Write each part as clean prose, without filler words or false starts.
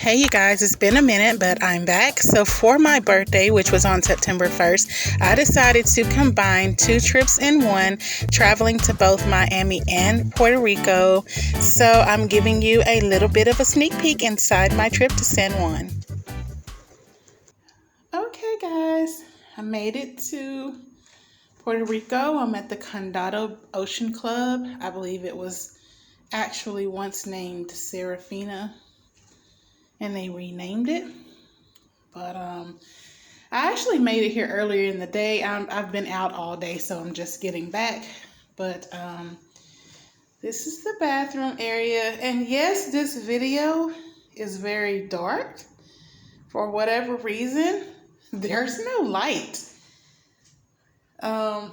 Hey you guys, it's been a minute, but I'm back. So for my birthday, which was on September 1st, I decided to combine two trips in one, traveling to both Miami and Puerto Rico. So I'm giving you a little bit of a sneak peek inside my trip to San Juan. Okay guys, I made it to Puerto Rico. I'm at the Condado Ocean Club. I believe it was actually once named Serafina, and they renamed it. But I actually made it here earlier in the day. I've been out all day, so I'm just getting back. But this is the bathroom area. And yes, this video is very dark. For whatever reason, there's no light. So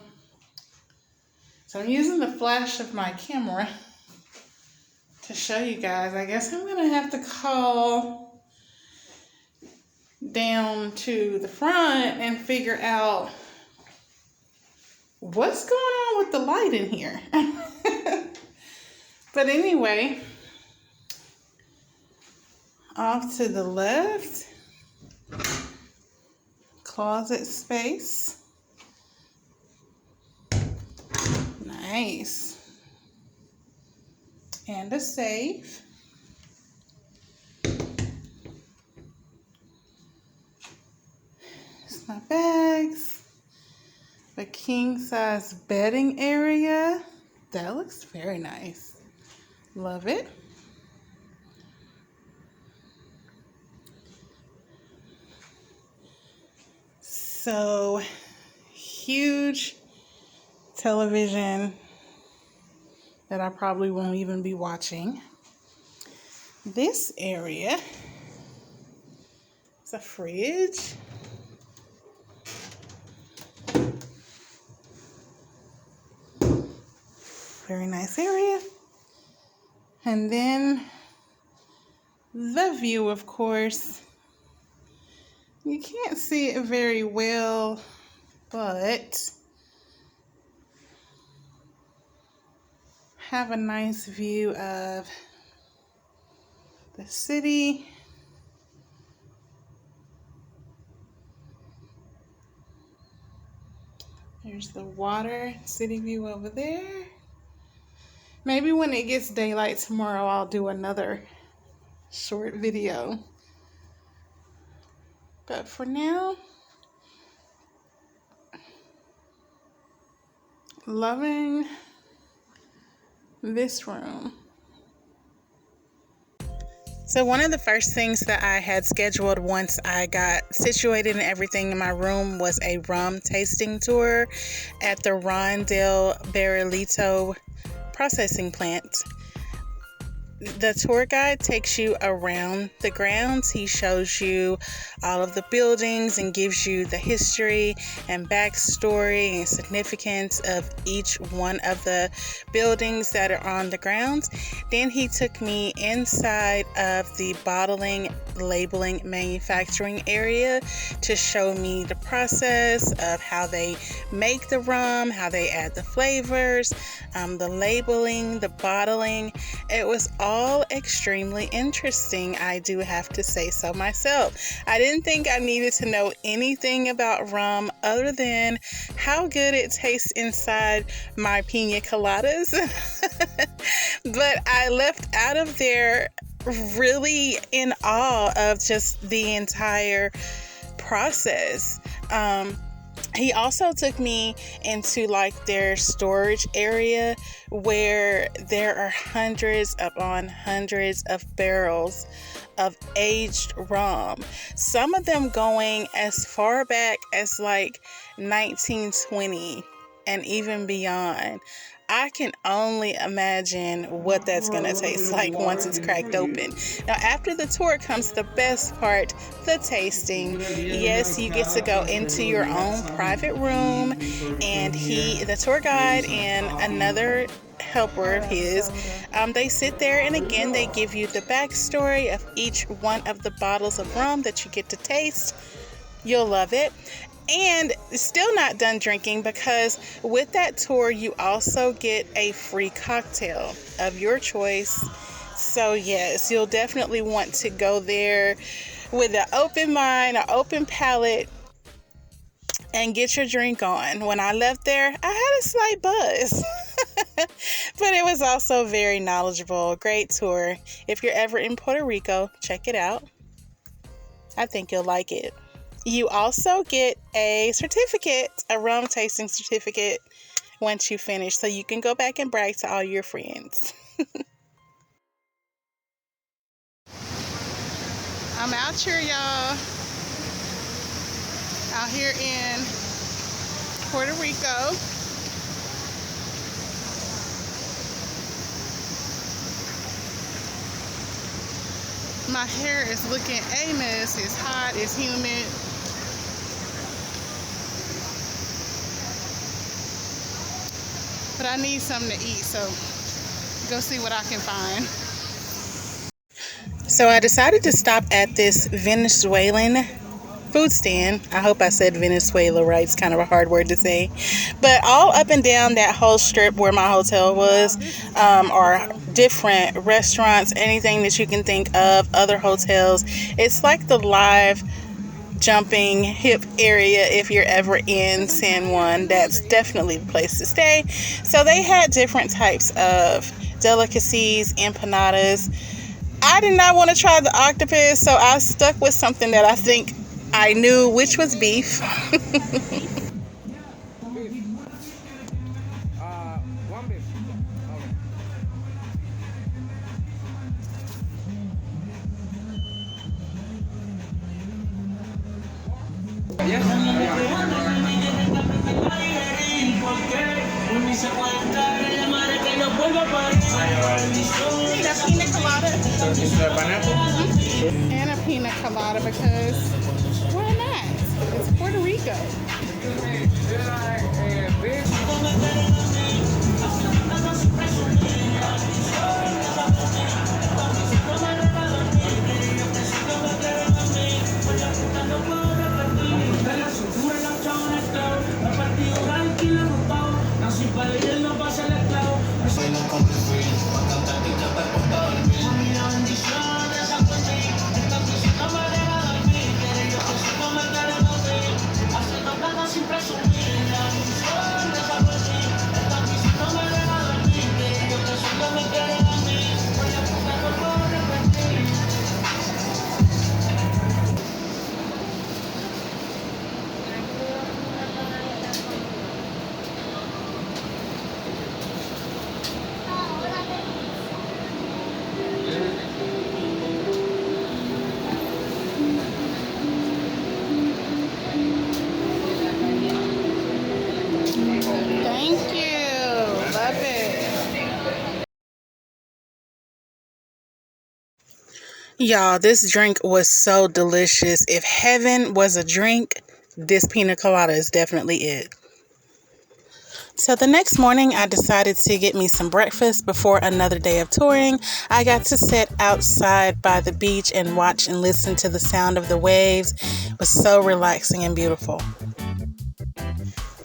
I'm using the flash of my camera to show you guys. I guess I'm going to have to call down to the front and figure out what's going on with the light in here. But anyway, off to the left, closet space. Nice. And a safe. My bags, a king size bedding area. That looks very nice. Love it. So huge television that I probably won't even be watching. This area is a fridge. Very nice area. And then the view, of course. You can't see it very well, but have a nice view of the city. There's the water, city view over there. Maybe when it gets daylight tomorrow, I'll do another short video. But for now, loving this room. So one of the first things that I had scheduled once I got situated and everything in my room was a rum tasting tour at the Ron del Barrilito processing plant. The tour guide takes you around the grounds. He shows you all of the buildings and gives you the history and backstory and significance of each one of the buildings that are on the grounds. Then he took me inside of the bottling, labeling, manufacturing area to show me the process of how they make the rum, how they add the flavors, the labeling, the bottling. It was all extremely interesting, I do have to say so myself. I didn't think I needed to know anything about rum other than how good it tastes inside my pina coladas. But I left out of there really in awe of just the entire process. He also took me into like their storage area where there are hundreds upon hundreds of barrels of aged rum. Some of them going as far back as like 1920 and even beyond. I can only imagine what that's going to taste like once it's cracked open. Now, after the tour comes the best part, the tasting. Yes, you get to go into your own private room, and the tour guide and another helper of his, they sit there and again they give you the backstory of each one of the bottles of rum that you get to taste. You'll love it. And still not done drinking, because with that tour you also get a free cocktail of your choice So yes, you'll definitely want to go there with an open mind, an open palate, and get your drink on. When I left there, I had a slight buzz, but it was also very knowledgeable. Great tour. If you're ever in Puerto Rico, check it out. I think you'll like it. You also get a certificate, a rum tasting certificate, once you finish, so you can go back and brag to all your friends. I'm out here, y'all. Out here in Puerto Rico. My hair is looking a mess. It's hot, it's humid. But I need something to eat, so go see what I can find. So I decided to stop at this Venezuelan food stand. I hope I said Venezuela right. It's kind of a hard word to say. But all up and down that whole strip where my hotel was are different restaurants, anything that you can think of, other hotels. It's like the live jumping hip area. If you're ever in San Juan, that's definitely the place to stay. So they had different types of delicacies, empanadas. I did not want to try the octopus, so I stuck with something that I think I knew, which was beef. And a pina colada, because why not? It's Puerto Rico. Thank you. Love it. Y'all, this drink was so delicious. If heaven was a drink, this pina colada is definitely it. So the next morning, I decided to get me some breakfast before another day of touring. I got to sit outside by the beach and watch and listen to the sound of the waves. It was so relaxing and beautiful.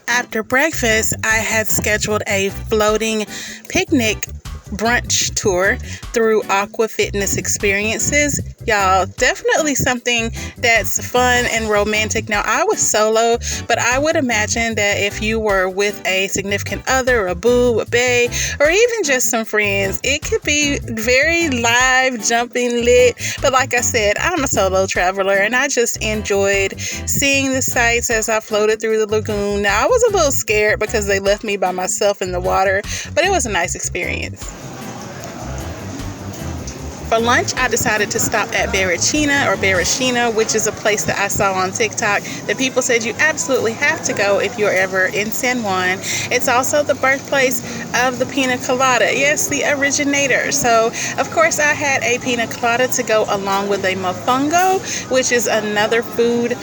After breakfast, I had scheduled a floating picnic brunch tour through Aqua Fitness Experiences. Y'all, definitely something that's fun and romantic. Now, I was solo, but I would imagine that if you were with a significant other, a boo, a bae, or even just some friends, it could be very live, jumping, lit. But like I said, I'm a solo traveler, and I just enjoyed seeing the sights as I floated through the lagoon. Now, I was a little scared because they left me by myself in the water, but it was a nice experience. For lunch, I decided to stop at Barachina, which is a place that I saw on TikTok that people said you absolutely have to go if you're ever in San Juan. It's also the birthplace of the pina colada. Yes, the originator. So, of course, I had a pina colada to go along with a mofongo, which is another food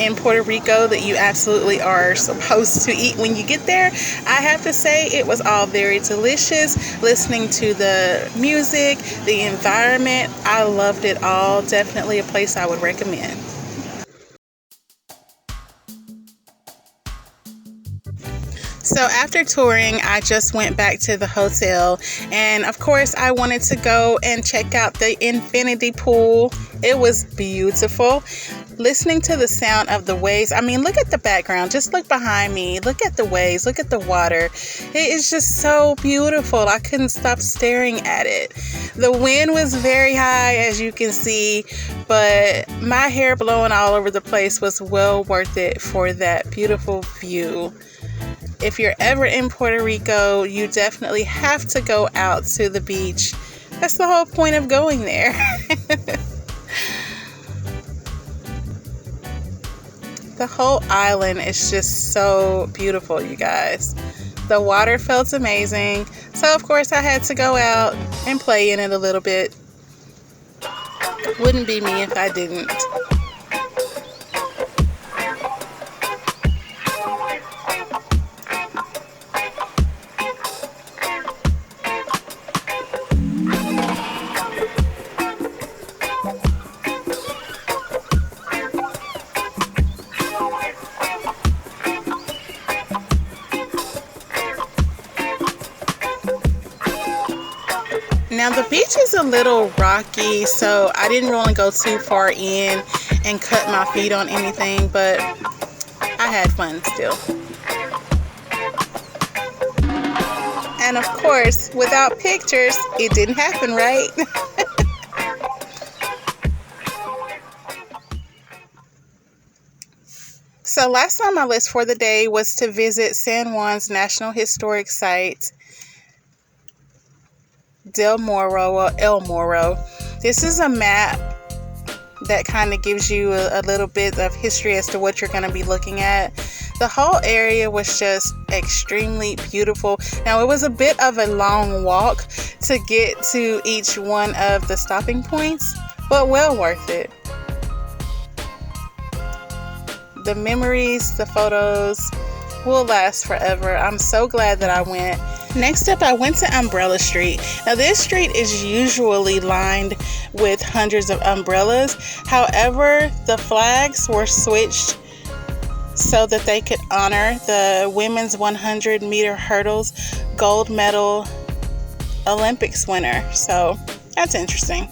in Puerto Rico that you absolutely are supposed to eat when you get there. I have to say it was all very delicious. Listening to the music, the environment, I loved it all. Definitely a place I would recommend. So after touring, I just went back to the hotel, and of course I wanted to go and check out the infinity pool. It was beautiful. Listening to the sound of the waves. I mean, look at the background. Just look behind me. Look at the waves. Look at the water. It is just so beautiful. I couldn't stop staring at it. The wind was very high, as you can see, but my hair blowing all over the place was well worth it for that beautiful view. If you're ever in Puerto Rico, you definitely have to go out to the beach. That's the whole point of going there. The whole island is just so beautiful, you guys. The water felt amazing. So, of course, I had to go out and play in it a little bit. Wouldn't be me if I didn't. Now the beach is a little rocky, so I didn't really go too far in and cut my feet on anything, but I had fun still. And of course, without pictures, it didn't happen, right? So last on my list for the day was to visit San Juan's National Historic Site, El Morro. This is a map that kind of gives you a little bit of history as to what you're going to be looking at. The whole area was just extremely beautiful. Now, it was a bit of a long walk to get to each one of the stopping points, but well worth it. The memories, the photos will last forever. I'm so glad that I went. Next up, I went to Umbrella Street. Now, this street is usually lined with hundreds of umbrellas. However, the flags were switched so that they could honor the women's 100-meter hurdles gold medal Olympics winner. So that's interesting.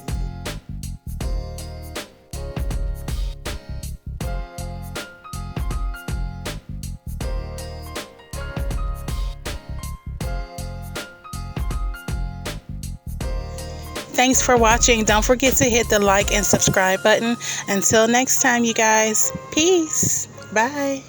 Thanks for watching. Don't forget to hit the like and subscribe button. Until next time, you guys. Peace. Bye.